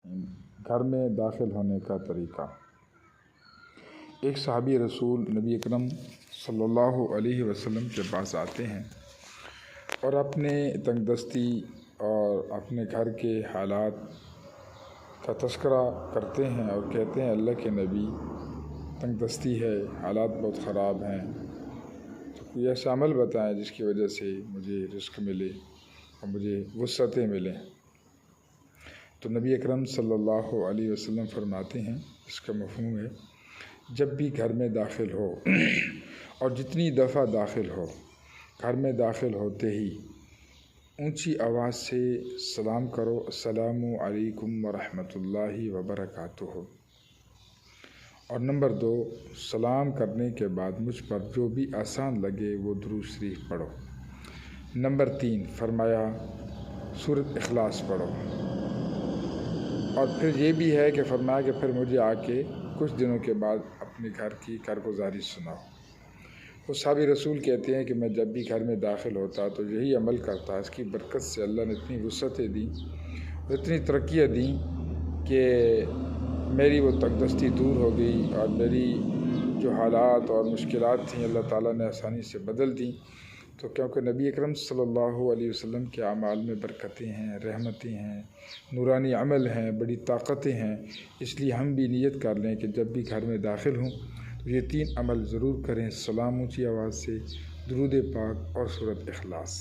گھر میں داخل ہونے کا طریقہ۔ ایک صحابی رسول نبی اکرم صلی اللہ علیہ وسلم کے پاس آتے ہیں اور اپنے تنگ دستی اور اپنے گھر کے حالات کا تذکرہ کرتے ہیں اور کہتے ہیں اللہ کے نبی تنگ دستی ہے، حالات بہت خراب ہیں، تو کوئی ایسا عمل بتائیں جس کی وجہ سے مجھے رزق ملے اور مجھے وسعتیں ملیں۔ تو نبی اکرم صلی اللہ علیہ وسلم فرماتے ہیں، اس کا مفہوم ہے جب بھی گھر میں داخل ہو اور جتنی دفعہ داخل ہو، گھر میں داخل ہوتے ہی اونچی آواز سے سلام کرو، السلام علیکم ورحمۃ اللہ وبرکاتہ۔ اور نمبر 2، سلام کرنے کے بعد مجھ پر جو بھی آسان لگے وہ درود شریف پڑھو۔ نمبر 3 فرمایا سورۃ اخلاص پڑھو۔ اور پھر یہ بھی ہے کہ فرمایا کہ پھر مجھے آ کے کچھ دنوں کے بعد اپنے گھر کی کارگزاری سناؤ۔ وہ صحابی رسول کہتے ہیں کہ میں جب بھی گھر میں داخل ہوتا تو یہی عمل کرتا۔ اس کی برکت سے اللہ نے اتنی وسعتیں دیں، اتنی ترقیاں دیں کہ میری وہ تنگ دستی دور ہو گئی اور میری جو حالات اور مشکلات تھیں اللہ تعالیٰ نے آسانی سے بدل دیں۔ تو کیونکہ نبی اکرم صلی اللہ علیہ وسلم کے اعمال میں برکتیں ہیں، رحمتیں ہیں، نورانی عمل ہیں، بڑی طاقتیں ہیں، اس لیے ہم بھی نیت کر لیں کہ جب بھی گھر میں داخل ہوں تو یہ 3 عمل ضرور کریں، سلام اونچی آواز سے، درود پاک اور سورۃ اخلاص۔